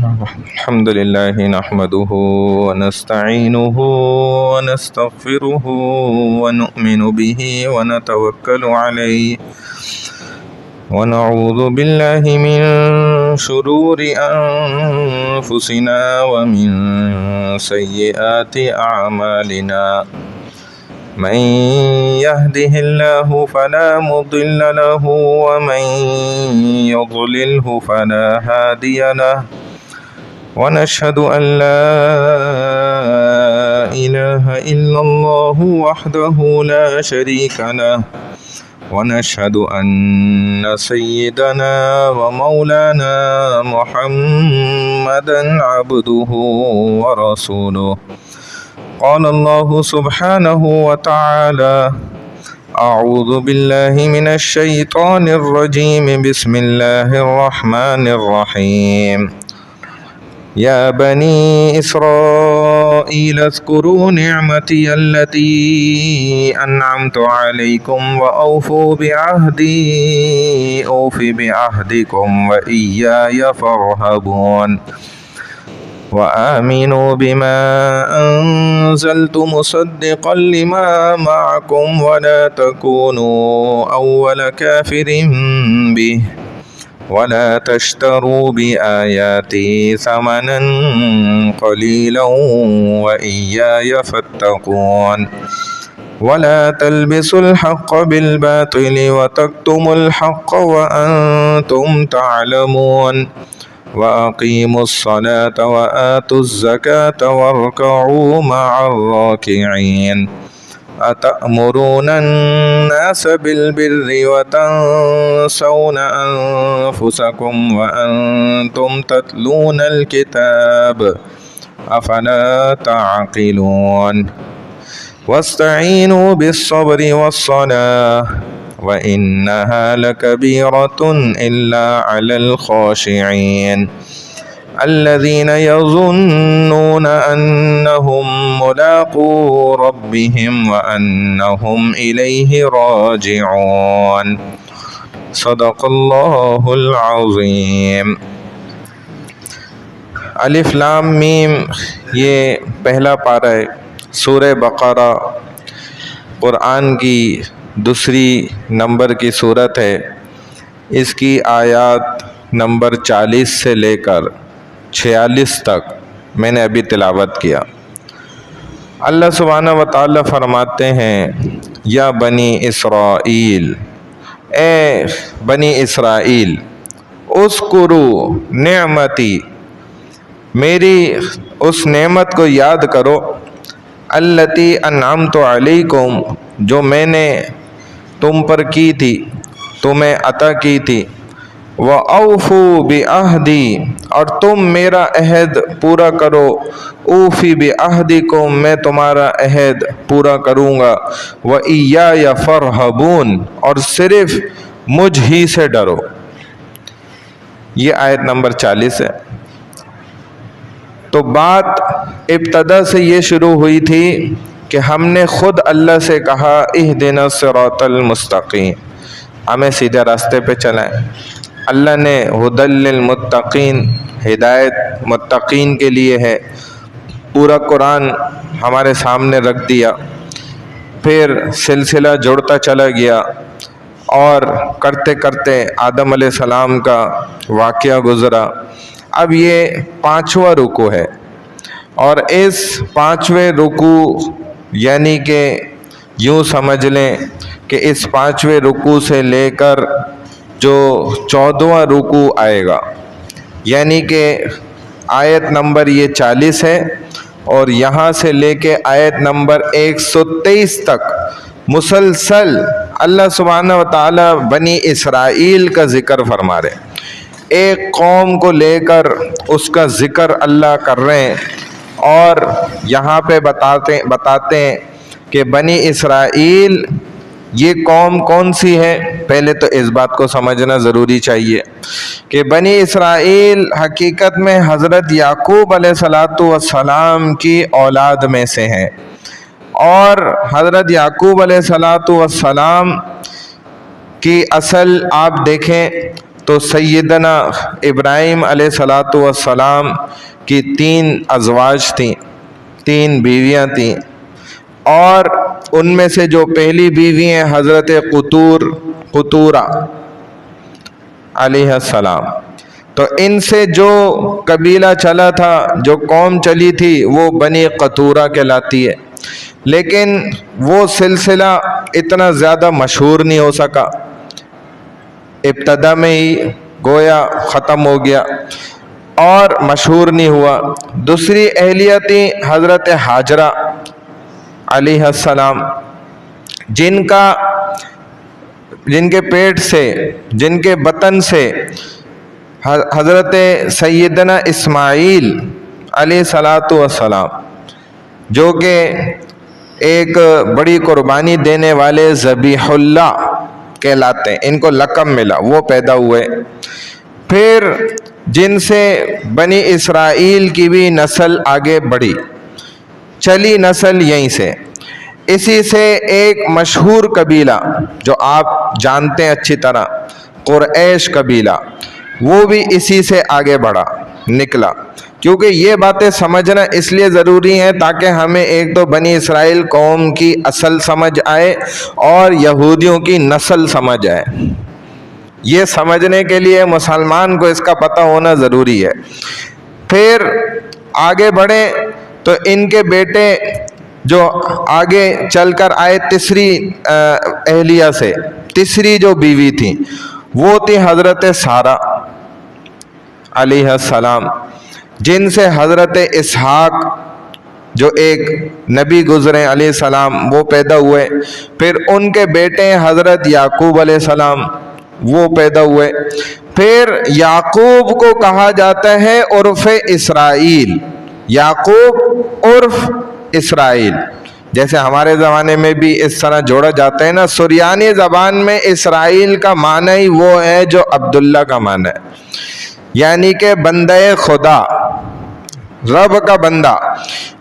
الحمد لله نحمده ونستعينه ونستغفره ونؤمن به ونتوكل عليه ونعوذ بالله من شرور أنفسنا ومن سيئات أعمالنا من يهده الله فلا مضل له ومن يضلله فلا هادي له ونشهد أن لا إله إلا الله وحده لا شريك له ونشهد أن سيدنا ومولانا محمدا عبده ورسوله قال الله سبحانه وتعالى أعوذ بالله من الشيطان الرجيم بسم الله الرحمن الرحيم يا بني إسرائيل اذكروا نعمتي التي أنعمت عليكم وأوفوا بعهدي أوف بعهدكم وإياي فارهبون وآمنوا بما أنزلت مصدقا لما معكم ولا تكونوا أول كافر به ولا تشتروا بآياتي ثمنا قليلا وإياي فاتقون ولا تلبسوا الحق بالباطل وتكتموا الحق وأنتم تعلمون وأقيموا الصلاة وآتوا الزكاة واركعوا مع الراكعين أتأمرون الناس بالبر وتنسون أنفسكم وأنتم تتلون الكتاب أفلا تعقلون واستعينوا بالصبر والصلاة وإنها لكبيرة إلا على الخاشعين الذين يظنون أنهم ملاقو ربهم وأنهم إليه راجعون صدق الله العظيم۔ الف لام میم یہ پہلا پارہ ہے سورہ بقرہ، قرآن کی دوسری نمبر کی صورت ہے۔ اس کی آیات نمبر 40 سے لے کر 46 تک میں نے ابھی تلاوت کیا۔ اللہ سبحانہ و تعالی فرماتے ہیں یا بنی اسرائیل، اے بنی اسرائیل، اذکروا نعمتی، میری اس نعمت کو یاد کرو، التی انعمت علیکم، جو میں نے تم پر کی تھی، تمہیں عطا کی تھی، وَأَوْفُوا بِعَهْدِي، اور تم میرا عہد پورا کرو، اوفی بعہدکم، میں تمہارا عہد پورا کروں گا، وَإِيَّايَ فَارْهَبُونَ، اور صرف مجھ ہی سے ڈرو۔ یہ آیت نمبر 40 ہے۔ تو بات ابتدا سے یہ شروع ہوئی تھی کہ ہم نے خود اللہ سے کہا اہدنا الصراط المستقیم، ہمیں سیدھے راستے پہ چلائیں۔ اللہ نے ہدی للمتقین، ہدایت متقین کے لیے ہے، پورا قرآن ہمارے سامنے رکھ دیا۔ پھر سلسلہ جڑتا چلا گیا اور کرتے کرتے آدم علیہ السلام کا واقعہ گزرا۔ اب یہ 5واں رکوع ہے، اور اس 5ویں رکوع یعنی کہ یوں سمجھ لیں کہ اس 5ویں رکوع سے لے کر جو 14واں رکوع آئے گا، یعنی کہ آیت نمبر یہ 40 ہے، اور یہاں سے لے کے آیت نمبر 123 تک مسلسل اللہ سبحانہ و تعالی بنی اسرائیل کا ذکر فرما رہے ہیں۔ ایک قوم کو لے کر اس کا ذکر اللہ کر رہے ہیں، اور یہاں پہ بتاتے ہیں کہ بنی اسرائیل یہ قوم کون سی ہے۔ پہلے تو اس بات کو سمجھنا ضروری چاہیے کہ بنی اسرائیل حقیقت میں حضرت یعقوب علیہ السلام کی اولاد میں سے ہیں، اور حضرت یعقوب علیہ السلام کی اصل آپ دیکھیں تو سیدنا ابراہیم علیہ الصلوۃ والسلام کی 3 ازواج تھیں، 3 بیویاں تھیں، اور ان میں سے جو پہلی بیوی ہیں حضرت قطورہ علیہ السلام، تو ان سے جو قبیلہ چلا تھا، جو قوم چلی تھی، وہ بنی قطورہ کہلاتی ہے، لیکن وہ سلسلہ اتنا زیادہ مشہور نہیں ہو سکا، ابتدا میں ہی گویا ختم ہو گیا اور مشہور نہیں ہوا۔ دوسری اہلیہ تھی حضرت ہاجرہ علیہ السلام، جن کے پیٹ سے، جن کے بطن سے حضرت سیدنا اسماعیل علیہ السلام، جو کہ ایک بڑی قربانی دینے والے ذبیح اللہ کہلاتے ہیں، ان کو لقب ملا، وہ پیدا ہوئے۔ پھر جن سے بنی اسرائیل کی بھی نسل آگے بڑھی، چلی نسل یہیں سے۔ اسی سے ایک مشہور قبیلہ جو آپ جانتے ہیں اچھی طرح، قریش قبیلہ، وہ بھی اسی سے آگے بڑھا نکلا۔ کیونکہ یہ باتیں سمجھنا اس لیے ضروری ہیں تاکہ ہمیں ایک تو بنی اسرائیل قوم کی اصل سمجھ آئے اور یہودیوں کی نسل سمجھ آئے۔ یہ سمجھنے کے لیے مسلمان کو اس کا پتہ ہونا ضروری ہے۔ پھر آگے بڑھے تو ان کے بیٹے جو آگے چل کر آئے تیسری اہلیہ سے، تیسری جو بیوی تھی وہ تھی حضرت سارہ علیہ السلام، جن سے حضرت اسحاق جو ایک نبی گزرے علیہ السلام وہ پیدا ہوئے۔ پھر ان کے بیٹے حضرت یعقوب علیہ السلام، وہ پیدا ہوئے۔ پھر یعقوب کو کہا جاتا ہے عرف اسرائیل، یعقوب عرف اسرائیل، جیسے ہمارے زمانے میں بھی اس طرح جوڑا جاتا ہے نا۔ سریانی زبان میں اسرائیل کا معنی ہی وہ ہے جو عبداللہ کا معنی ہے، یعنی کہ بندہ خدا، رب کا بندہ۔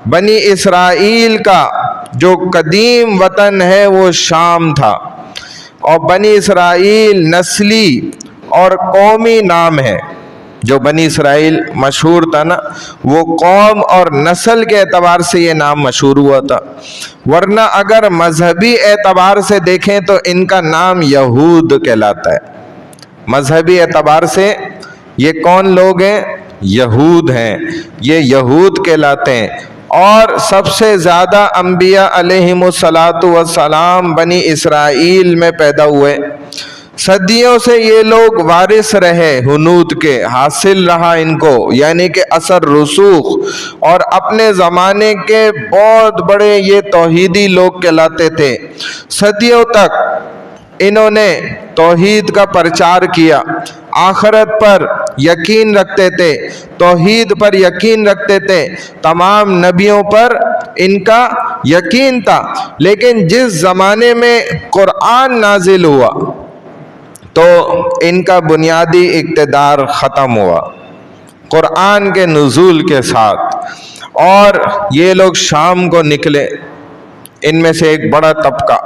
بنی اسرائیل کا جو قدیم وطن ہے وہ شام تھا، اور بنی اسرائیل نسلی اور قومی نام ہے۔ جو بنی اسرائیل مشہور تھا نا، وہ قوم اور نسل کے اعتبار سے یہ نام مشہور ہوا تھا، ورنہ اگر مذہبی اعتبار سے دیکھیں تو ان کا نام یہود کہلاتا ہے۔ مذہبی اعتبار سے یہ کون لوگ ہیں؟ یہود ہیں، یہ یہود کہلاتے ہیں۔ اور سب سے زیادہ انبیاء علیہم السلام بنی اسرائیل میں پیدا ہوئے۔ صدیوں سے یہ لوگ وارث رہے ہنود کے، حاصل رہا ان کو، یعنی کہ اثر رسوخ، اور اپنے زمانے کے بہت بڑے یہ توحیدی لوگ کہلاتے تھے۔ صدیوں تک انہوں نے توحید کا پرچار کیا، آخرت پر یقین رکھتے تھے، توحید پر یقین رکھتے تھے، تمام نبیوں پر ان کا یقین تھا۔ لیکن جس زمانے میں قرآن نازل ہوا تو ان کا بنیادی اقتدار ختم ہوا قرآن کے نزول کے ساتھ، اور یہ لوگ شام کو نکلے۔ ان میں سے ایک بڑا طبقہ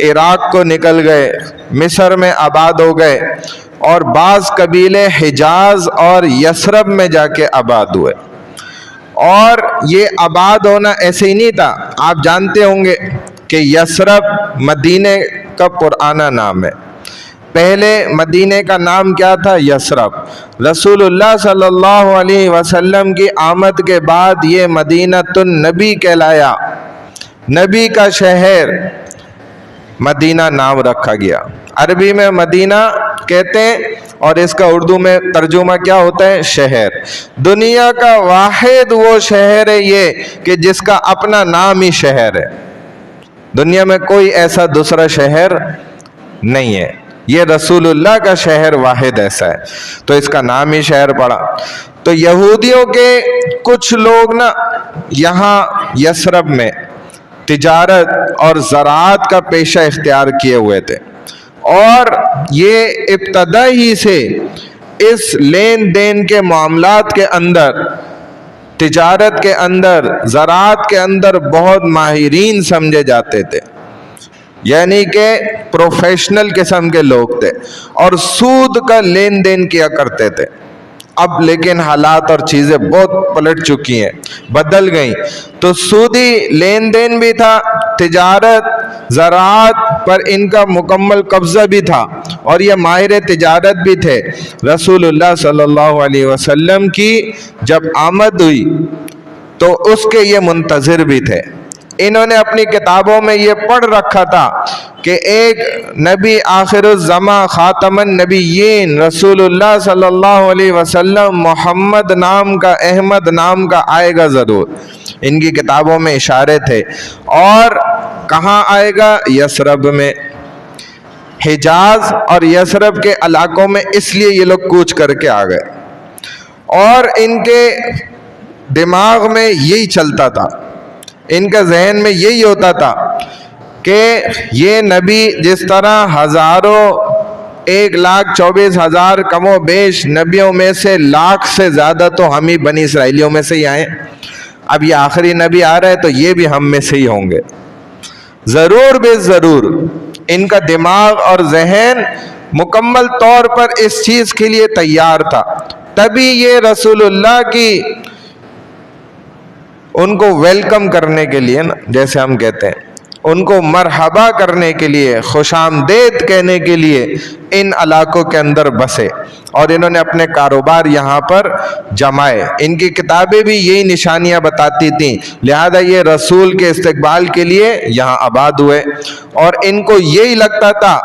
عراق کو نکل گئے، مصر میں آباد ہو گئے، اور بعض قبیلے حجاز اور یثرب میں جا کے آباد ہوئے۔ اور یہ آباد ہونا ایسے ہی نہیں تھا، آپ جانتے ہوں گے کہ یثرب مدینے کا پرانا نام ہے۔ پہلے مدینے کا نام کیا تھا؟ یثرب۔ رسول اللہ صلی اللہ علیہ وسلم کی آمد کے بعد یہ مدینۃ النبی کہلایا، نبی کا شہر مدینہ نام رکھا گیا۔ عربی میں مدینہ کہتے ہیں اور اس کا اردو میں ترجمہ کیا ہوتا ہے؟ شہر۔ دنیا کا واحد وہ شہر ہے یہ کہ جس کا اپنا نام ہی شہر ہے، دنیا میں کوئی ایسا دوسرا شہر نہیں ہے، یہ رسول اللہ کا شہر واحد ایسا ہے، تو اس کا نام ہی شہر پڑا۔ تو یہودیوں کے کچھ لوگ نا یہاں یثرب میں تجارت اور زراعت کا پیشہ اختیار کیے ہوئے تھے، اور یہ ابتدا ہی سے اس لین دین کے معاملات کے اندر، تجارت کے اندر، زراعت کے اندر بہت ماہرین سمجھے جاتے تھے۔ یعنی کہ پروفیشنل قسم کے لوگ تھے اور سود کا لین دین کیا کرتے تھے. اب لیکن حالات اور چیزیں بہت پلٹ چکی ہیں, بدل گئیں. تو سودی لین دین بھی تھا, تجارت زراعت پر ان کا مکمل قبضہ بھی تھا, اور یہ ماہر تجارت بھی تھے. رسول اللہ صلی اللہ علیہ وسلم کی جب آمد ہوئی تو اس کے یہ منتظر بھی تھے. انہوں نے اپنی کتابوں میں یہ پڑھ رکھا تھا کہ ایک نبی آخر الزمان خاتم النبیین رسول اللہ صلی اللہ علیہ وسلم محمد نام کا, احمد نام کا آئے گا ضرور. ان کی کتابوں میں اشارے تھے. اور کہاں آئے گا؟ یثرب میں. حجاز اور یثرب کے علاقوں میں اس لیے یہ لوگ کوچ کر کے آ گئے, اور ان کے دماغ میں یہی چلتا تھا, ان کا ذہن میں یہی ہوتا تھا کہ یہ نبی جس طرح ہزاروں 1,24,000 کم و بیش نبیوں میں سے لاکھ سے زیادہ تو ہم ہی بنی اسرائیلیوں میں سے ہی آئے, اب یہ آخری نبی آ رہا ہے تو یہ بھی ہم میں سے ہی ہوں گے ضرور بے ضرور. ان کا دماغ اور ذہن مکمل طور پر اس چیز کے لیے تیار تھا. تبھی یہ رسول اللہ کی ان کو ویلکم کرنے کے لیے نا, جیسے ہم کہتے ہیں, ان کو مرحبا کرنے کے لیے, خوش آمدید کہنے کے لیے ان علاقوں کے اندر بسے, اور انہوں نے اپنے کاروبار یہاں پر جمائے. ان کی کتابیں بھی یہی نشانیاں بتاتی تھیں, لہذا یہ رسول کے استقبال کے لیے یہاں آباد ہوئے. اور ان کو یہی لگتا تھا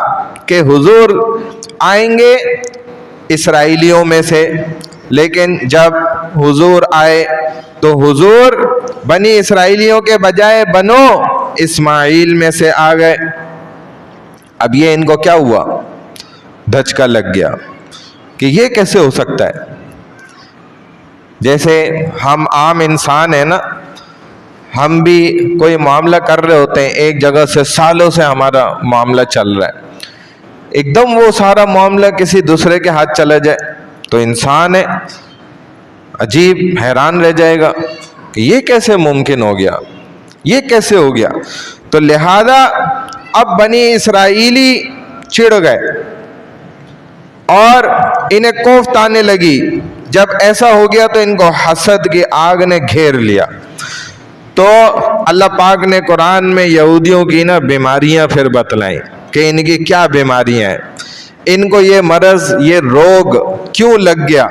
کہ حضور آئیں گے اسرائیلیوں میں سے, لیکن جب حضور آئے تو حضور بنی اسرائیلیوں کے بجائے بنو اسماعیل میں سے آ گئے. اب یہ ان کو کیا ہوا؟ دھچکا لگ گیا کہ یہ کیسے ہو سکتا ہے. جیسے ہم عام انسان ہیں نا, ہم بھی کوئی معاملہ کر رہے ہوتے ہیں, ایک جگہ سے سالوں سے ہمارا معاملہ چل رہا ہے, ایک دم وہ سارا معاملہ کسی دوسرے کے ہاتھ چلا جائے تو انسان ہے عجیب حیران رہ جائے گا کہ یہ کیسے ممکن ہو گیا, یہ کیسے ہو گیا. تو لہذا اب بنی اسرائیلی چڑ گئے اور انہیں کوفت آنے لگی. جب ایسا ہو گیا تو ان کو حسد کی آگ نے گھیر لیا. تو اللہ پاک نے قرآن میں یہودیوں کی نا بیماریاں پھر بتلائیں کہ ان کی کیا بیماریاں ہیں, ان کو یہ مرض, یہ روگ کیوں لگ گیا,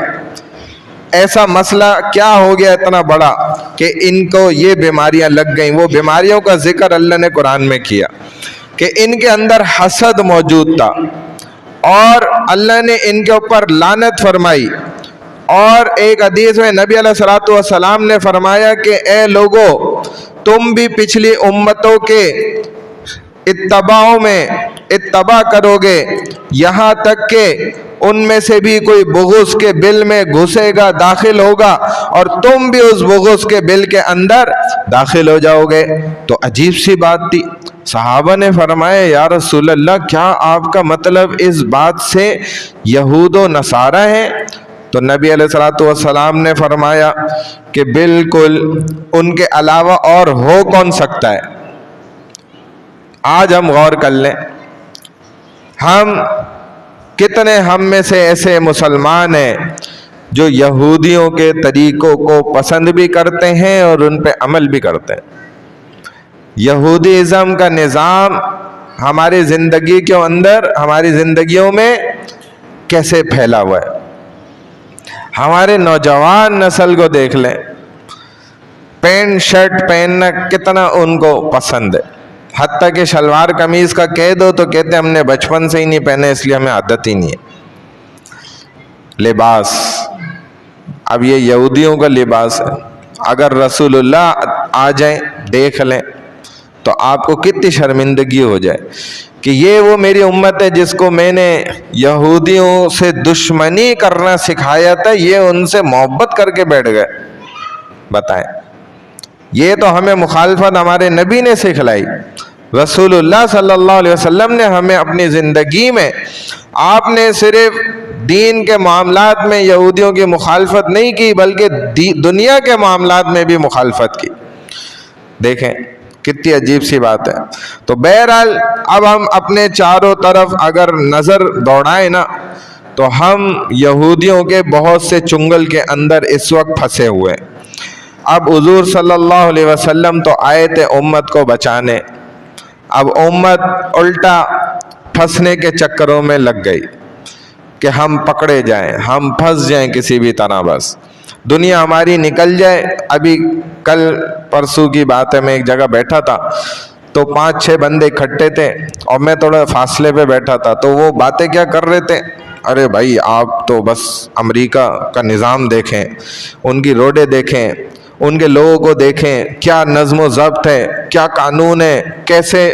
ایسا مسئلہ کیا ہو گیا اتنا بڑا کہ ان کو یہ بیماریاں لگ گئیں. وہ بیماریوں کا ذکر اللہ نے قرآن میں کیا کہ ان کے اندر حسد موجود تھا, اور اللہ نے ان کے اوپر لعنت فرمائی. اور ایک حدیث میں نبی علیہ الصلوۃ والسلام نے فرمایا کہ اے لوگو, تم بھی پچھلی امتوں کے اتباع کرو گے, یہاں تک کہ ان میں سے بھی کوئی بغض کے بل میں گھسے گا, داخل ہوگا, اور تم بھی اس بغض کے بل کے اندر داخل ہو جاؤ گے. تو عجیب سی بات تھی. صحابہ نے فرمایا یا رسول اللہ, کیا آپ کا مطلب اس بات سے یہود و نصارہ ہیں؟ تو نبی علیہ الصلوۃ والسلام نے فرمایا کہ بالکل, ان کے علاوہ اور ہو کون سکتا ہے. آج ہم غور کر لیں, کتنے ہم میں سے ایسے مسلمان ہیں جو یہودیوں کے طریقوں کو پسند بھی کرتے ہیں اور ان پہ عمل بھی کرتے ہیں. یہودیزم کا نظام ہماری زندگی کے اندر, ہماری زندگیوں میں کیسے پھیلا ہوا ہے. ہمارے نوجوان نسل کو دیکھ لیں, پینٹ شرٹ پہننا کتنا ان کو پسند ہے. حتیٰ کہ شلوار قمیض کا کہہ دو تو کہتے ہیں ہم نے بچپن سے ہی نہیں پہنے, اس لیے ہمیں عادت ہی نہیں ہے. لباس, اب یہ یہودیوں کا لباس ہے. اگر رسول اللہ آ جائیں, دیکھ لیں, تو آپ کو کتنی شرمندگی ہو جائے کہ یہ وہ میری امت ہے جس کو میں نے یہودیوں سے دشمنی کرنا سکھایا تھا, یہ ان سے محبت کر کے بیٹھ گئے. بتائیں, یہ تو ہمیں مخالفت ہمارے نبی نے سکھلائی. رسول اللہ صلی اللہ علیہ وسلم نے ہمیں اپنی زندگی میں, آپ نے صرف دین کے معاملات میں یہودیوں کی مخالفت نہیں کی بلکہ دنیا کے معاملات میں بھی مخالفت کی. دیکھیں کتنی عجیب سی بات ہے. تو بہرحال اب ہم اپنے چاروں طرف اگر نظر دوڑائیں نا تو ہم یہودیوں کے بہت سے چنگل کے اندر اس وقت پھنسے ہوئے. اب حضور صلی اللہ علیہ وسلم تو آئے تھے امت کو بچانے، اب امت الٹا پھنسنے کے چکروں میں لگ گئی کہ ہم پکڑے جائیں، ہم پھنس جائیں کسی بھی طرح، بس دنیا ہماری نکل جائے. ابھی کل پرسوں کی بات ہے، میں ایک جگہ بیٹھا تھا تو 5-6 بندے اکٹھے تھے اور میں تھوڑا فاصلے پہ بیٹھا تھا، تو وہ باتیں کیا کر رہے تھے، ارے بھائی آپ تو بس امریکہ کا نظام دیکھیں، ان کی روڈیں دیکھیں، ان کے لوگوں کو دیکھیں، کیا نظم و ضبط ہے، کیا قانون ہے، کیسے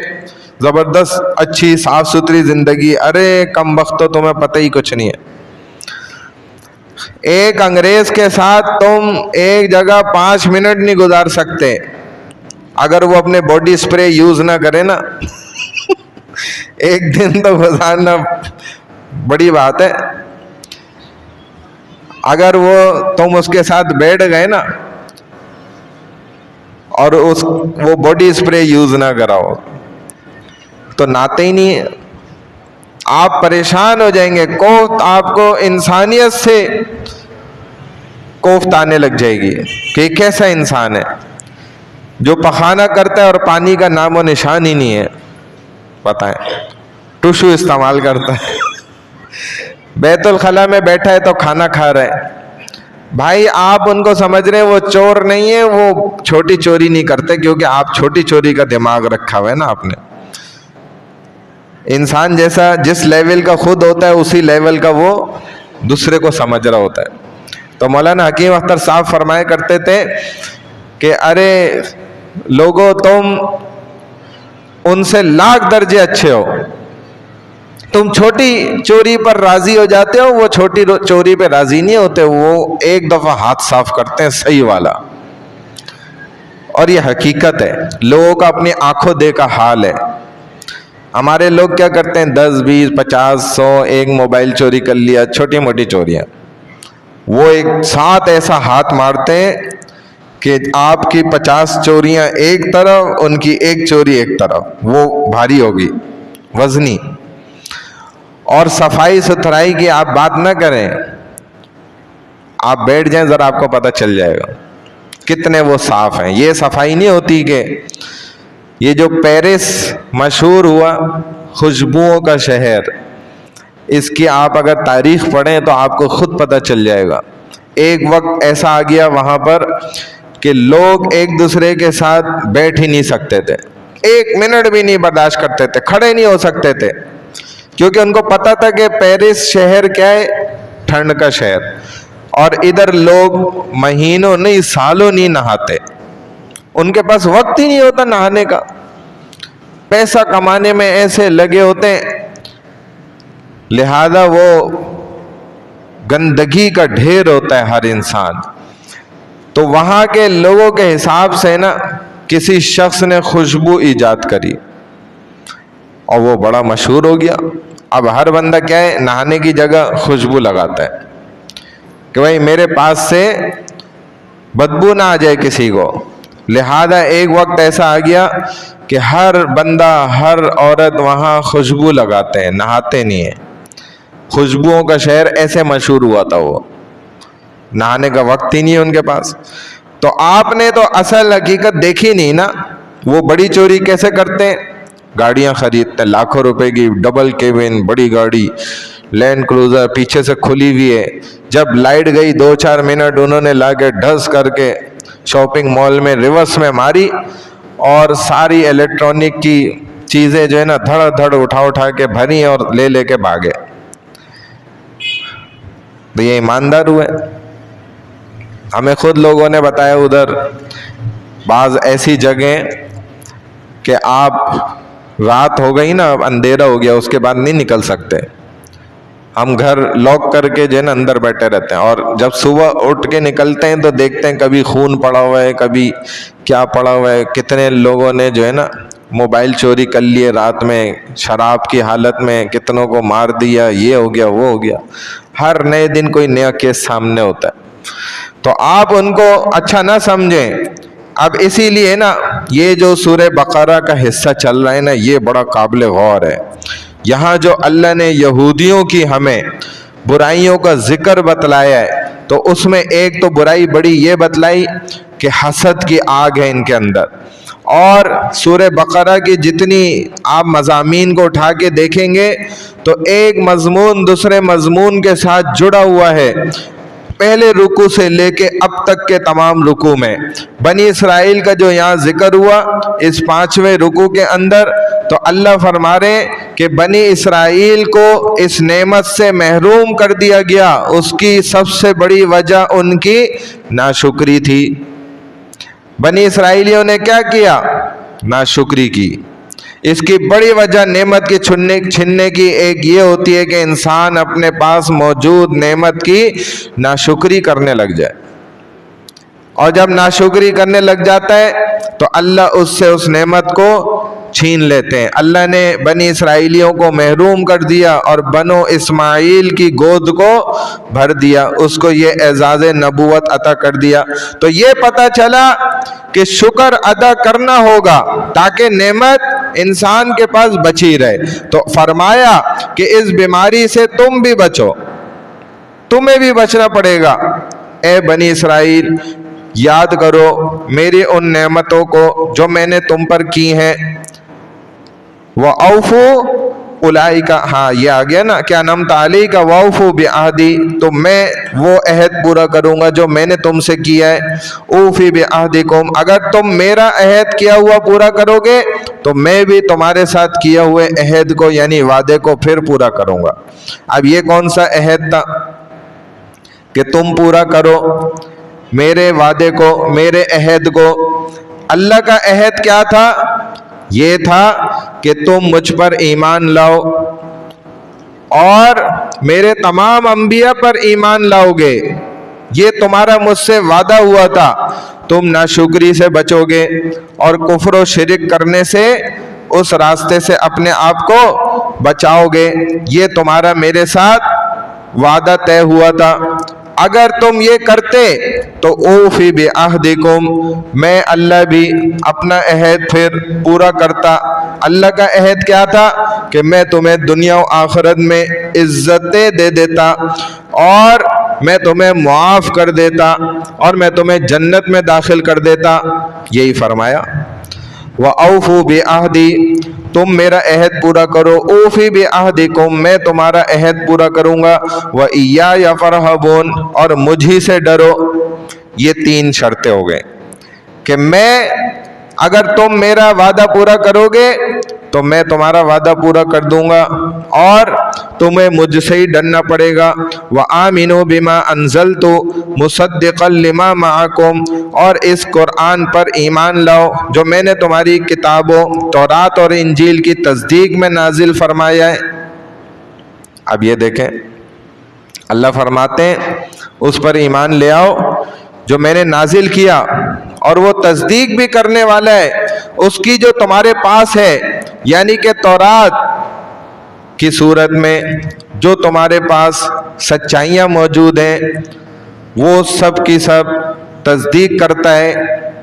زبردست اچھی صاف ستھری زندگی. ارے کم وقت تو تمہیں پتہ ہی کچھ نہیں ہے. ایک انگریز کے ساتھ تم ایک جگہ 5 منٹ نہیں گزار سکتے اگر وہ اپنے باڈی سپرے یوز نہ کرے نا. ایک دن تو گزارنا بڑی بات ہے. اگر وہ تم اس کے ساتھ بیٹھ گئے نا اور وہ باڈی سپرے یوز نہ کراؤ تو ناتے ہی نہیں. آپ پریشان ہو جائیں گے. کوفت آپ کو انسانیت سے کوفت آنے لگ جائے گی کہ کیسا انسان ہے جو پخانہ کرتا ہے اور پانی کا نام و نشان ہی نہیں ہے. بتائیں، ٹشو استعمال کرتا ہے، بیت الخلاء میں بیٹھا ہے تو کھانا کھا رہا ہے. بھائی آپ ان کو سمجھ رہے ہیں وہ چور نہیں ہے، وہ چھوٹی چوری نہیں کرتے کیونکہ آپ چھوٹی چوری کا دماغ رکھا ہوا ہے نا آپ نے. انسان جیسا جس لیول کا خود ہوتا ہے اسی لیول کا وہ دوسرے کو سمجھ رہا ہوتا ہے. تو مولانا حکیم اختر صاحب فرمایا کرتے تھے کہ ارے لوگو تم ان سے 1,00,000 درجے اچھے ہو. تم چھوٹی چوری پر راضی ہو جاتے ہو، وہ چھوٹی چوری پہ راضی نہیں ہوتے، وہ ایک دفعہ ہاتھ صاف کرتے ہیں صحیح والا. اور یہ حقیقت ہے، لوگوں کا اپنی آنکھوں دیکھا حال ہے. ہمارے لوگ کیا کرتے ہیں 10 20 50 100 ایک موبائل چوری کر لیا، چھوٹی موٹی چوریاں. وہ ایک ساتھ ایسا ہاتھ مارتے ہیں کہ آپ کی 50 چوریاں ایک طرف، ان کی ایک چوری ایک طرف، وہ بھاری ہوگی، وزنی. اور صفائی ستھرائی کی آپ بات نہ کریں، آپ بیٹھ جائیں ذرا آپ کو پتہ چل جائے گا کتنے وہ صاف ہیں. یہ صفائی نہیں ہوتی کہ یہ جو پیرس مشہور ہوا خوشبوؤں کا شہر، اس کی آپ اگر تاریخ پڑھیں تو آپ کو خود پتہ چل جائے گا. ایک وقت ایسا آ گیا وہاں پر کہ لوگ ایک دوسرے کے ساتھ بیٹھ ہی نہیں سکتے تھے، 1 منٹ بھی نہیں برداشت کرتے تھے، کھڑے نہیں ہو سکتے تھے، کیونکہ ان کو پتہ تھا کہ پیرس شہر کیا ہے، ٹھنڈ کا شہر. اور ادھر لوگ مہینوں نہیں سالوں نہیں نہاتے، ان کے پاس وقت ہی نہیں ہوتا نہانے کا، پیسہ کمانے میں ایسے لگے ہوتے ہیں، لہذا وہ گندگی کا ڈھیر ہوتا ہے ہر انسان. تو وہاں کے لوگوں کے حساب سے نا کسی شخص نے خوشبو ایجاد کری اور وہ بڑا مشہور ہو گیا. اب ہر بندہ کیا ہے، نہانے کی جگہ خوشبو لگاتا ہے کہ بھائی میرے پاس سے بدبو نہ آ جائے کسی کو. لہذا ایک وقت ایسا آ گیا کہ ہر بندہ ہر عورت وہاں خوشبو لگاتے ہیں، نہاتے نہیں ہیں. خوشبوؤں کا شہر ایسے مشہور ہوا تھا، وہ نہانے کا وقت ہی نہیں ہے ان کے پاس. تو آپ نے تو اصل حقیقت دیکھی نہیں نا. وہ بڑی چوری کیسے کرتے ہیں، گاڑیاں خریدتے ہیں لاکھوں روپے کی، ڈبل کیبن بڑی گاڑی، لینڈ کروزر پیچھے سے کھلی ہوئی ہے. جب لائٹ گئی 2-4 منٹ انہوں نے لا کے ڈھس کر کے شاپنگ مال میں ریورس میں ماری اور ساری الیکٹرانک کی چیزیں جو ہے نا دھڑ دھڑ اٹھا کے بھری اور لے کے بھاگے. تو یہ ایماندار ہوئے. ہمیں خود لوگوں نے بتایا ادھر بعض ایسی جگہیں کہ آپ رات ہو گئی نا، اندھیرا ہو گیا، اس کے بعد نہیں نکل سکتے. ہم گھر لاک کر کے جو ہے نا اندر بیٹھے رہتے ہیں، اور جب صبح اٹھ کے نکلتے ہیں تو دیکھتے ہیں کبھی خون پڑا ہوا ہے، کبھی کیا پڑا ہوا ہے. کتنے لوگوں نے جو ہے نا موبائل چوری کر لیے رات میں، شراب کی حالت میں کتنوں کو مار دیا، یہ ہو گیا وہ ہو گیا. ہر نئے دن کوئی نیا کیس سامنے ہوتا ہے. تو آپ ان کو اچھا نہ سمجھیں. اب اسی لیے نا یہ جو سورہ بقرہ کا حصہ چل رہا ہے نا، یہ بڑا قابل غور ہے۔ یہاں جو اللہ نے یہودیوں کی ہمیں برائیوں کا ذکر بتلایا ہے، تو اس میں ایک تو برائی بڑی یہ بتلائی کہ حسد کی آگ ہے ان کے اندر، اور سورہ بقرہ کی جتنی آپ مضامین کو اٹھا کے دیکھیں گے تو ایک مضمون دوسرے مضمون کے ساتھ جڑا ہوا ہے۔ پہلے رکوع سے لے کے اب تک کے تمام رکوع میں بنی اسرائیل کا جو یہاں ذکر ہوا اس 5ویں رکوع کے اندر، تو اللہ فرما رہے ہیں کہ بنی اسرائیل کو اس نعمت سے محروم کر دیا گیا، اس کی سب سے بڑی وجہ ان کی ناشکری تھی۔ بنی اسرائیلیوں نے کیا کیا؟ ناشکری کی۔ اس کی بڑی وجہ نعمت کے چھننے کی ایک یہ ہوتی ہے کہ انسان اپنے پاس موجود نعمت کی ناشکری کرنے لگ جائے، اور جب ناشکری کرنے لگ جاتا ہے تو اللہ اس سے اس نعمت کو چھین لیتے ہیں۔ اللہ نے بنی اسرائیلیوں کو محروم کر دیا اور بنو اسماعیل کی گود کو بھر دیا، اس کو یہ اعزاز نبوت عطا کر دیا۔ تو یہ پتہ چلا کہ شکر ادا کرنا ہوگا تاکہ نعمت انسان کے پاس بچی رہے۔ تو فرمایا کہ اس بیماری سے تم بھی بچو، تمہیں بھی بچنا پڑے گا۔ اے بنی اسرائیل، یاد کرو میری ان نعمتوں کو جو میں نے تم پر کی ہیں۔ وَأَوْفُوا أُولَئِكَ، ہاں یہ آ گیا نا، کیا نَمْتَ عَلَيْكَ وَأَوْفُوا بِعَهْدِي، تو میں وہ عہد پورا کروں گا جو میں نے تم سے کیا ہے۔ أُوفِي بِعَهْدِكُمْ، اگر تم میرا عہد کیا ہوا پورا کرو گے تو میں بھی تمہارے ساتھ کیا ہوئے عہد کو یعنی وعدے کو پھر پورا کروں گا۔ اب یہ کون سا عہد تھا کہ تم پورا کرو میرے وعدے کو، میرے عہد کو؟ اللہ کا عہد کیا تھا؟ یہ تھا کہ تم مجھ پر ایمان لاؤ اور میرے تمام انبیاء پر ایمان لاؤ گے، یہ تمہارا مجھ سے وعدہ ہوا تھا۔ تم ناشکری سے بچو گے اور کفر و شرک کرنے سے اس راستے سے اپنے آپ کو بچاؤ گے، یہ تمہارا میرے ساتھ وعدہ طے ہوا تھا۔ اگر تم یہ کرتے تو اوفی بعہدکم، میں اللہ بھی اپنا عہد پھر پورا کرتا۔ اللہ کا عہد کیا تھا کہ میں تمہیں دنیا و آخرت میں عزتیں دے دیتا اور میں تمہیں معاف کر دیتا اور میں تمہیں جنت میں داخل کر دیتا، یہی فرمایا۔ وَأَوْفُوا بِعَهْدِي، تم میرا عہد پورا کرو۔ اوفی بعہدکم، میں تمہارا عہد پورا کروں گا۔ وَإِيَّايَ فَارْهَبُونَ، اور مجھ ہی سے ڈرو۔ یہ 3 شرطیں ہو گئے کہ میں اگر تم میرا وعدہ پورا کرو گے تو میں تمہارا وعدہ پورا کر دوں گا اور تمہیں مجھ سے ہی ڈرنا پڑے گا۔ وَآمِنُوا بِمَا أَنزَلْتُ مُصَدِّقًا لِمَا مَعَكُمْ، اور اس قرآن پر ایمان لاؤ جو میں نے تمہاری کتابوں تورات اور انجیل کی تصدیق میں نازل فرمایا ہے۔ اب یہ دیکھیں اللہ فرماتے ہیں اس پر ایمان لے آؤ جو میں نے نازل کیا، اور وہ تصدیق بھی کرنے والا ہے اس کی جو تمہارے پاس ہے، یعنی کہ تورات کی صورت میں جو تمہارے پاس سچائیاں موجود ہیں وہ سب کی سب تصدیق کرتا ہے۔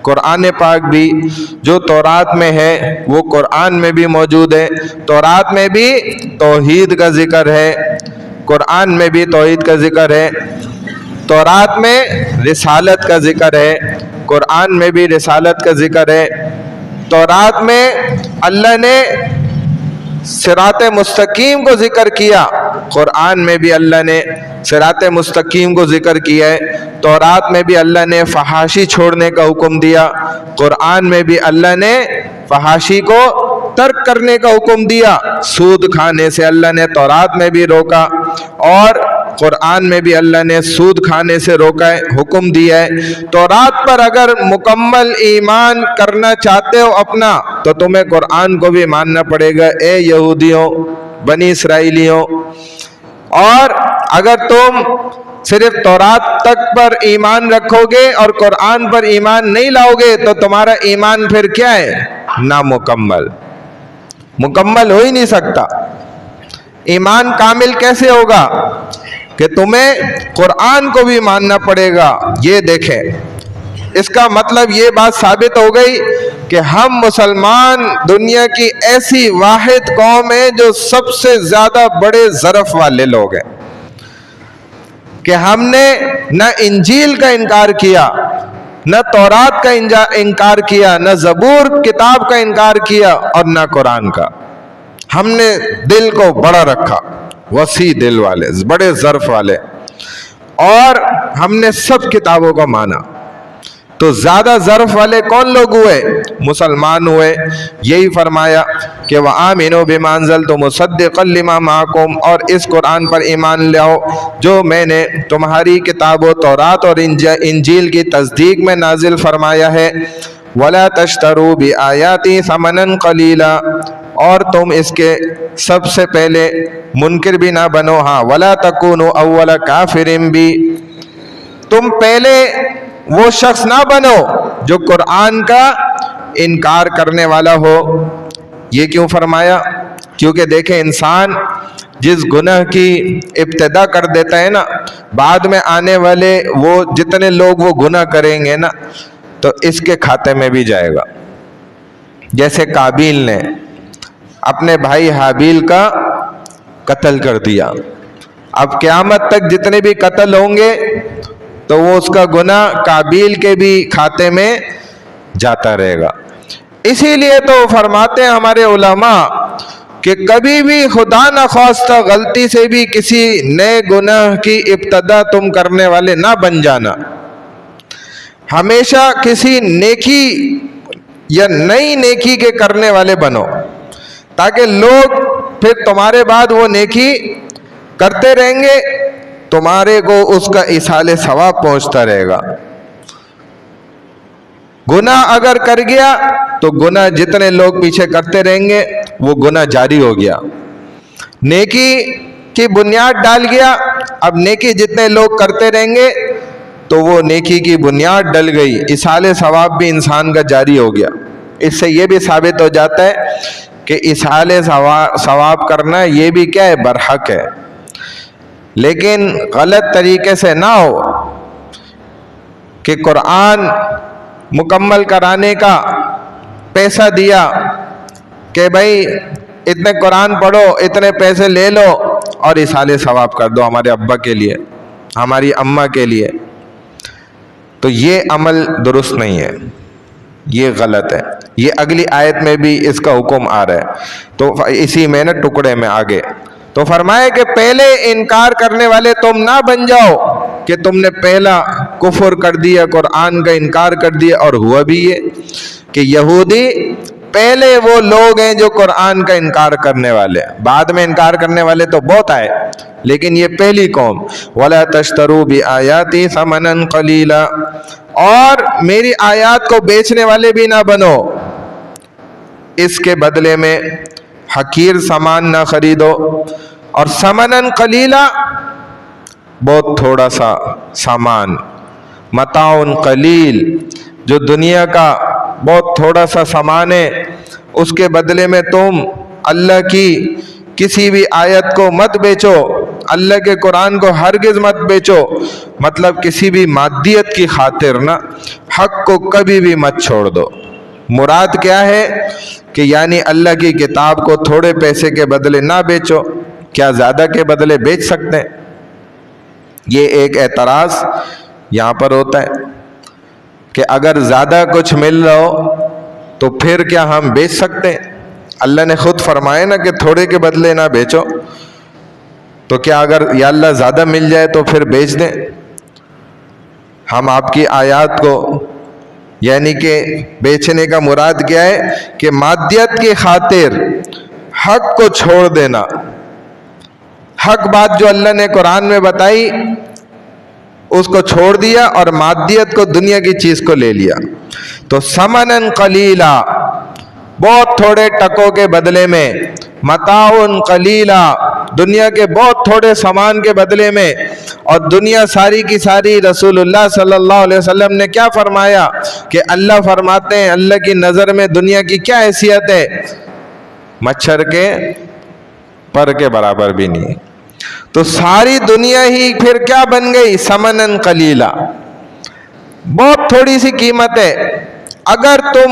قرآن پاک بھی جو تورات میں ہے وہ قرآن میں بھی موجود ہے۔ تورات میں بھی توحید کا ذکر ہے، قرآن میں بھی توحید کا ذکر ہے۔ تورات میں رسالت کا ذکر ہے، قرآن میں بھی رسالت کا ذکر ہے۔ تورات میں اللہ نے صراط مستقیم کو ذکر کیا، قرآن میں بھی اللہ نے صراط مستقیم کو ذکر کیا ہے۔ تورات میں بھی اللہ نے فحاشی چھوڑنے کا حکم دیا، قرآن میں بھی اللہ نے فحاشی کو ترک کرنے کا حکم دیا۔ سود کھانے سے اللہ نے تورات میں بھی روکا اور قرآن میں بھی اللہ نے سود کھانے سے روکا ہے، حکم دیا ہے۔ تورات پر اگر مکمل ایمان کرنا چاہتے ہو اپنا تو تمہیں قرآن کو بھی ماننا پڑے گا، اے یہودیوں، بنی اسرائیلیوں۔ اور اگر تم صرف تورات تک پر ایمان رکھو گے اور قرآن پر ایمان نہیں لاؤ گے تو تمہارا ایمان پھر کیا ہے؟ نامکمل، مکمل ہو ہی نہیں سکتا۔ ایمان کامل کیسے ہوگا؟ کہ تمہیں قرآن کو بھی ماننا پڑے گا۔ یہ دیکھیں اس کا مطلب یہ بات ثابت ہو گئی کہ ہم مسلمان دنیا کی ایسی واحد قوم ہے جو سب سے زیادہ بڑے ظرف والے لوگ ہیں، کہ ہم نے نہ انجیل کا انکار کیا، نہ تورات کا انکار کیا، نہ زبور کتاب کا انکار کیا، اور نہ قرآن کا۔ ہم نے دل کو بڑا رکھا، وسیع دل والے، بڑے ظرف والے، اور ہم نے سب کتابوں کو مانا۔ تو زیادہ ظرف والے کون لوگ ہوئے؟ مسلمان ہوئے۔ یہی فرمایا کہ وَآمِنُوا بِمَا أَنزَلْتُ مُصَدِّقًا لِمَا مَعَكُمْ، اور اس قرآن پر ایمان لاؤ جو میں نے تمہاری کتاب و تورات اور انجیل کی تصدیق میں نازل فرمایا ہے۔ وَلَا تَشْتَرُوا بِآيَاتِي ثَمَنًا قَلِيلًا، اور تم اس کے سب سے پہلے منکر بھی نہ بنو۔ ہاں، وَلَا تَكُونُوا أَوَّلَ كَافِرٍ بِي، تم پہلے وہ شخص نہ بنو جو قرآن کا انکار کرنے والا ہو۔ یہ کیوں فرمایا؟ کیونکہ دیکھیں، انسان جس گناہ کی ابتدا کر دیتا ہے نا، بعد میں آنے والے وہ جتنے لوگ وہ گناہ کریں گے نا، تو اس کے کھاتے میں بھی جائے گا۔ جیسے قابیل نے اپنے بھائی حابیل کا قتل کر دیا، اب قیامت تک جتنے بھی قتل ہوں گے تو وہ اس کا گناہ قابیل کے بھی کھاتے میں جاتا رہے گا۔ اسی لیے تو فرماتے ہیں ہمارے علماء کہ کبھی بھی خدا نخواستہ غلطی سے بھی کسی نئے گناہ کی ابتدا تم کرنے والے نہ بن جانا، ہمیشہ کسی نیکی یا نئی نیکی کے کرنے والے بنو، تاکہ لوگ پھر تمہارے بعد وہ نیکی کرتے رہیں گے، تمہارے کو اس کا ایصال ثواب پہنچتا رہے گا۔ گناہ اگر کر گیا تو گناہ جتنے لوگ پیچھے کرتے رہیں گے وہ گناہ جاری ہو گیا۔ نیکی کی بنیاد ڈال گیا، اب نیکی جتنے لوگ کرتے رہیں گے تو وہ نیکی کی بنیاد ڈل گئی، ایصال ثواب بھی انسان کا جاری ہو گیا۔ اس سے یہ بھی ثابت ہو جاتا ہے کہ ایصال ثواب کرنا یہ بھی کیا ہے؟ برحق ہے، لیکن غلط طریقے سے نہ ہو کہ قرآن مکمل کرانے کا پیسہ دیا کہ بھائی اتنے قرآن پڑھو، اتنے پیسے لے لو اور ایصال ثواب کر دو ہمارے ابا کے لیے، ہماری اماں کے لیے، تو یہ عمل درست نہیں ہے، یہ غلط ہے۔ یہ اگلی آیت میں بھی اس کا حکم آ رہا ہے، تو اسی میں نا ٹکڑے میں آگے تو فرمائے کہ پہلے انکار کرنے والے تم نہ بن جاؤ کہ تم نے پہلا کفر کر دیا، قرآن کا انکار کر دیا۔ اور ہوا بھی یہ کہ یہودی پہلے وہ لوگ ہیں جو قرآن کا انکار کرنے والے، بعد میں انکار کرنے والے تو بہت آئے، لیکن یہ پہلی قوم۔ وَلَا تَشْتَرُوا بِآيَاتِي ثَمَنًا قَلِيلًا، اور میری آیات کو بیچنے والے بھی نہ بنو، اس کے بدلے میں حقیر سامان نہ خریدو۔ اور ثمنً قلیلا، بہت تھوڑا سا سامان، متاع قلیل، جو دنیا کا بہت تھوڑا سا سامان ہے، اس کے بدلے میں تم اللہ کی کسی بھی آیت کو مت بیچو، اللہ کے قرآن کو ہرگز مت بیچو، مطلب کسی بھی مادیت کی خاطر نہ، حق کو کبھی بھی مت چھوڑ دو۔ مراد کیا ہے کہ یعنی اللہ کی کتاب کو تھوڑے پیسے کے بدلے نہ بیچو، کیا زیادہ کے بدلے بیچ سکتے ہیں؟ یہ ایک اعتراض یہاں پر ہوتا ہے کہ اگر زیادہ کچھ مل رہا ہو تو پھر کیا ہم بیچ سکتے ہیں؟ اللہ نے خود فرمایا نا کہ تھوڑے کے بدلے نہ بیچو، تو کیا اگر یا اللہ زیادہ مل جائے تو پھر بیچ دیں؟ ہم آپ کی آیات کو یعنی کہ بیچنے کا مراد کیا ہے کہ مادیت کی خاطر حق کو چھوڑ دینا، حق بات جو اللہ نے قرآن میں بتائی اس کو چھوڑ دیا اور مادیت کو، دنیا کی چیز کو لے لیا۔ تو ثمنً قلیلا، بہت تھوڑے ٹکوں کے بدلے میں، متاع قلیلا، دنیا کے بہت تھوڑے سامان کے بدلے میں۔ اور دنیا ساری کی ساری، رسول اللہ صلی اللہ علیہ وسلم نے کیا فرمایا کہ اللہ فرماتے ہیں اللہ کی نظر میں دنیا کی کیا حیثیت ہے؟ مچھر کے پر کے برابر بھی نہیں۔ تو ساری دنیا ہی پھر کیا بن گئی؟ ثمنً قلیلا، بہت تھوڑی سی قیمت ہے۔ اگر تم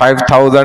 5000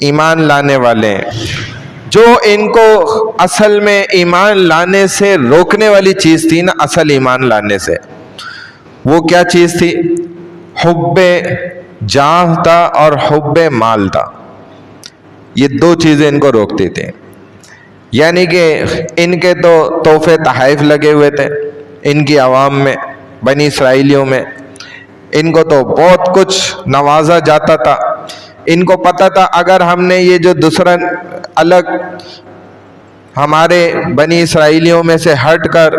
ایمان لانے والے ہیں، جو ان کو اصل میں ایمان لانے سے روکنے والی چیز تھی نا، اصل ایمان لانے سے، وہ کیا چیز تھی؟ حب جاہ تھا اور حب مال تھا. یہ دو چیزیں ان کو روکتی تھیں. یعنی کہ ان کے تو تحفے تحائف لگے ہوئے تھے ان کی عوام میں، بنی اسرائیلیوں میں. ان کو تو بہت کچھ نوازا جاتا تھا. ان کو پتہ تھا اگر ہم نے یہ جو دوسرا الگ ہمارے بنی اسرائیلیوں میں سے ہٹ کر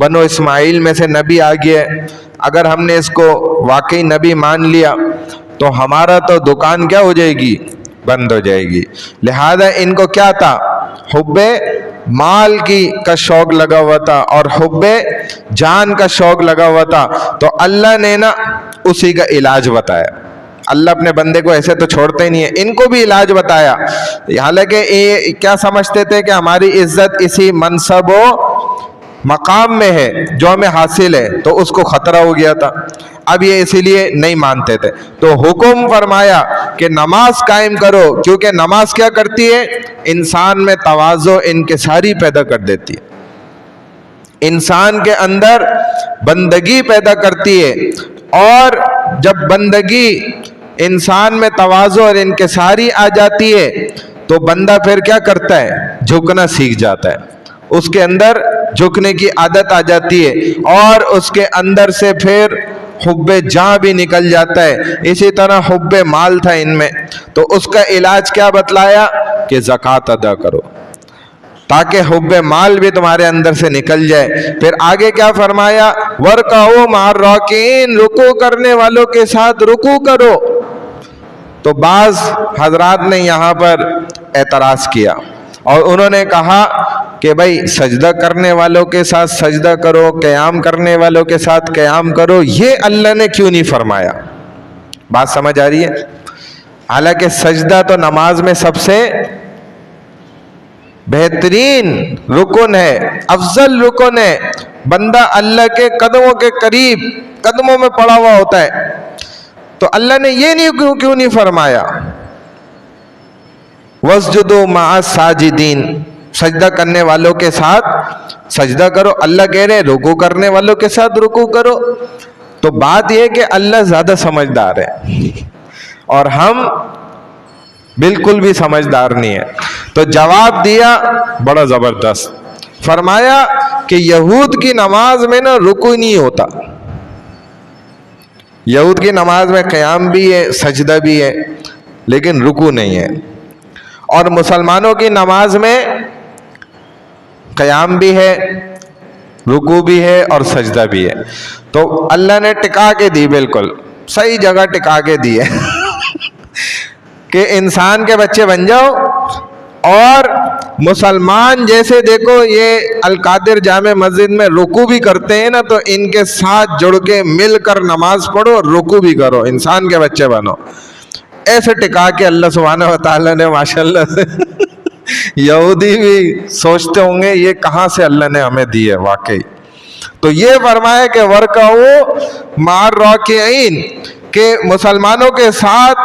بنو اسماعیل میں سے نبی آ گیا، اگر ہم نے اس کو واقعی نبی مان لیا تو ہمارا تو دکان کیا ہو جائے گی؟ بند ہو جائے گی. لہذا ان کو کیا تھا؟ حب مال کا شوق لگا ہوا تھا اور حب جان کا شوق لگا ہوا تھا. تو اللہ نے نا اسی کا علاج بتایا. اللہ اپنے بندے کو ایسے تو چھوڑتے ہی نہیں ہے، ان کو بھی علاج بتایا. حالانکہ یہ کیا سمجھتے تھے کہ ہماری عزت اسی منصب و مقام میں ہے جو ہمیں حاصل ہے، تو اس کو خطرہ ہو گیا تھا. اب یہ اسی لیے نہیں مانتے تھے. تو حکم فرمایا کہ نماز قائم کرو، کیونکہ نماز کیا کرتی ہے؟ انسان میں تواضع انکساری پیدا کر دیتی ہے، انسان کے اندر بندگی پیدا کرتی ہے. اور جب بندگی انسان میں تواضع اور انکساری آ جاتی ہے تو بندہ پھر کیا کرتا ہے؟ جھکنا سیکھ جاتا ہے. اس کے اندر جھکنے کی عادت آ جاتی ہے اور اس کے اندر سے پھر حب جاں بھی نکل جاتا ہے. اسی طرح حب مال تھا ان میں، تو اس کا علاج کیا بتلایا؟ کہ زکوٰۃ ادا کرو تاکہ حب مال بھی تمہارے اندر سے نکل جائے. پھر آگے کیا فرمایا؟ وَارْكَعُوا مَعَ الرَّاكِعِينَ، رکوع کرنے والوں کے ساتھ رکوع کرو. تو بعض حضرات نے یہاں پر اعتراض کیا اور انہوں نے کہا کہ بھائی سجدہ کرنے والوں کے ساتھ سجدہ کرو، قیام کرنے والوں کے ساتھ قیام کرو، یہ اللہ نے کیوں نہیں فرمایا؟ بات سمجھ آ رہی ہے؟ حالانکہ سجدہ تو نماز میں سب سے بہترین رکن ہے، افضل رکن ہے. بندہ اللہ کے قدموں کے قریب قدموں میں پڑا ہوا ہوتا ہے. تو اللہ نے یہ نہیں کیوں نہیں فرمایا وَاسْجُدُوا مَعَ السَّاجِدِينَ، سجدہ کرنے والوں کے ساتھ سجدہ کرو؟ اللہ کہہ رہے رکوع کرنے والوں کے ساتھ رکوع کرو. تو بات یہ کہ اللہ زیادہ سمجھدار ہے اور ہم بالکل بھی سمجھدار نہیں ہے. تو جواب دیا بڑا زبردست، فرمایا کہ یہود کی نماز میں نا رکوع نہیں ہوتا. یہود کی نماز میں قیام بھی ہے، سجدہ بھی ہے، لیکن رکوع نہیں ہے. اور مسلمانوں کی نماز میں قیام بھی ہے، رکوع بھی ہے اور سجدہ بھی ہے. تو اللہ نے ٹکا کے دی، بالکل صحیح جگہ ٹکا کے دی ہے کہ انسان کے بچے بن جاؤ. اور مسلمان جیسے دیکھو یہ القادر جامع مسجد میں رکوع بھی کرتے ہیں نا، تو ان کے ساتھ جڑ کے مل کر نماز پڑھو اور رکوع بھی کرو، انسان کے بچے بنو. ایسے ٹکا کے اللہ سبحانہ و تعالیٰ نے ماشاءاللہ سے یہودی بھی سوچتے ہوں گے یہ کہاں سے اللہ نے ہمیں دی ہے واقعی. تو یہ فرمایا کہ وَارْكَعُوا مَعَ الرَّاكِعِينَ، کہ مسلمانوں کے ساتھ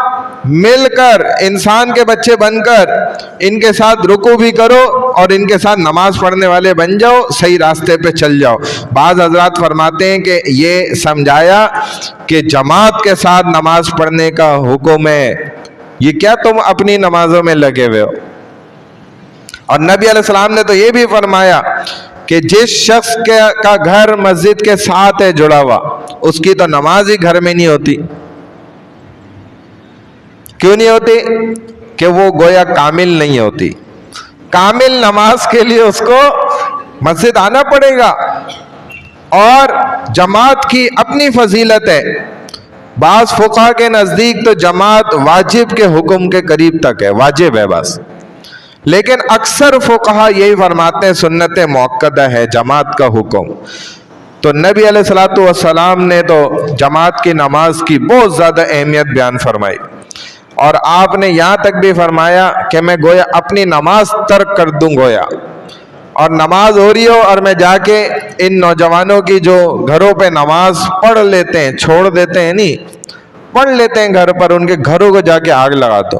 مل کر انسان کے بچے بن کر ان کے ساتھ رکوع بھی کرو اور ان کے ساتھ نماز پڑھنے والے بن جاؤ، صحیح راستے پہ چل جاؤ. بعض حضرات فرماتے ہیں کہ یہ سمجھایا کہ جماعت کے ساتھ نماز پڑھنے کا حکم ہے، یہ کیا تم اپنی نمازوں میں لگے ہوئے ہو؟ اور نبی علیہ السلام نے تو یہ بھی فرمایا کہ جس شخص کا گھر مسجد کے ساتھ ہے جڑا ہوا، اس کی تو نماز ہی گھر میں نہیں ہوتی. کیوں نہیں ہوتی؟ کہ وہ گویا کامل نہیں ہوتی. کامل نماز کے لیے اس کو مسجد آنا پڑے گا. اور جماعت کی اپنی فضیلت ہے. بعض فقہا کے نزدیک تو جماعت واجب کے حکم کے قریب تک ہے، واجب ہے بس. لیکن اکثر فقہا یہی فرماتے ہیں سنت مؤکدہ ہے جماعت کا حکم. تو نبی علیہ الصلوۃ والسلام نے تو جماعت کی نماز کی بہت زیادہ اہمیت بیان فرمائی، اور آپ نے یہاں تک بھی فرمایا کہ میں گویا اپنی نماز ترک کر دوں گویا، اور نماز ہو رہی ہو اور میں جا کے ان نوجوانوں کی جو گھروں پہ نماز پڑھ لیتے ہیں، چھوڑ دیتے ہیں نہیں، پڑھ لیتے ہیں گھر پر، ان کے گھروں کو جا کے آگ لگا دو.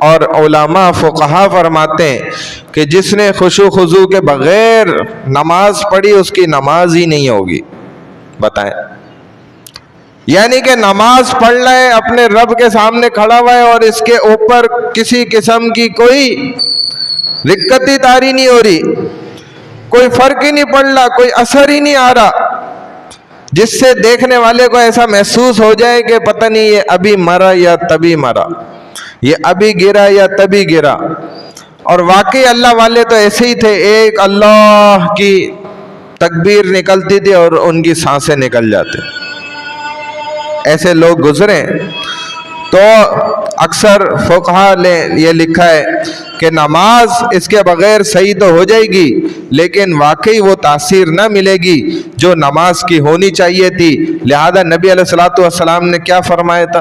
اور علماء فقہا فرماتے ہیں کہ جس نے خشوع خضوع کے بغیر نماز پڑھی اس کی نماز ہی نہیں ہوگی. بتائیں، یعنی کہ نماز پڑھ رہے اپنے رب کے سامنے کھڑا ہوا ہے اور اس کے اوپر کسی قسم کی کوئی رکتی تاری نہیں ہو رہی، کوئی فرق ہی نہیں پڑ رہا، کوئی اثر ہی نہیں آ رہا، جس سے دیکھنے والے کو ایسا محسوس ہو جائے کہ پتہ نہیں یہ ابھی مرا یا تبھی مرا، یہ ابھی گرا یا تبھی گرا. اور واقعی اللہ والے تو ایسے ہی تھے، ایک اللہ کی تکبیر نکلتی تھی اور ان کی سانسیں نکل جاتی. ایسے لوگ گزرے. تو اکثر فقہا نے یہ لکھا ہے کہ نماز اس کے بغیر صحیح تو ہو جائے گی لیکن واقعی وہ تاثیر نہ ملے گی جو نماز کی ہونی چاہیے تھی. لہذا نبی علیہ الصلوۃ والسلام نے کیا فرمایا تھا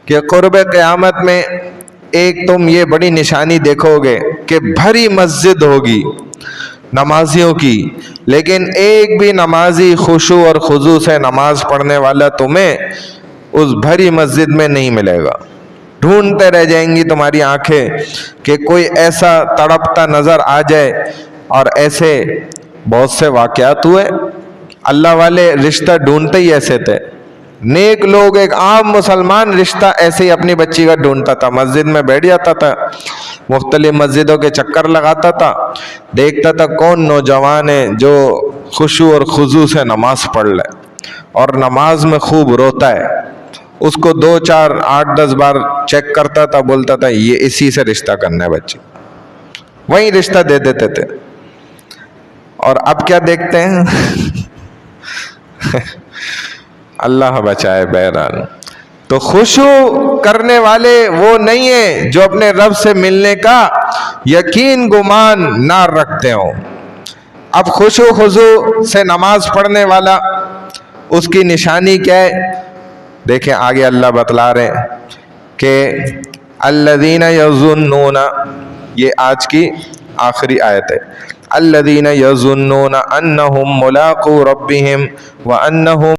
کہ قرب قیامت میں ایک تم یہ بڑی نشانی دیکھو گے کہ بھری مسجد ہوگی نمازیوں کی، لیکن ایک بھی نمازی خشوع اور خضوع سے نماز پڑھنے والا تمہیں اس بھری مسجد میں نہیں ملے گا. ڈھونڈتے رہ جائیں گی تمہاری آنکھیں کہ کوئی ایسا تڑپتا نظر آ جائے. اور ایسے بہت سے واقعات ہوئے. اللہ والے رشتہ ڈھونڈتے ہی ایسے تھے. نیک لوگ، ایک عام مسلمان رشتہ ایسے ہی اپنی بچی کا ڈھونڈتا تھا، مسجد میں بیٹھ جاتا تھا، مختلف مسجدوں کے چکر لگاتا تھا، دیکھتا تھا کون نوجوان ہے جو خشوع اور خضوع سے نماز پڑھ لے اور نماز میں خوب روتا ہے. اس کو 2 4 8 10 بار چیک کرتا تھا، بولتا تھا یہ اسی سے رشتہ کرنا ہے بچے، وہیں رشتہ دے دیتے تھے. اور اب کیا دیکھتے ہیں اللہ بچائے. بہرحال تو خشوع کرنے والے وہ نہیں ہیں جو اپنے رب سے ملنے کا یقین گمان نہ رکھتے ہوں. اب خشوع خضوع سے نماز پڑھنے والا اس کی نشانی کیا ہے؟ دیکھیں آگے اللہ بتلا رہے ہیں کہ الذین یظنون، یہ آج کی آخری آیت ہے، الذین یظنون انہم ملاقو ربہم وانہم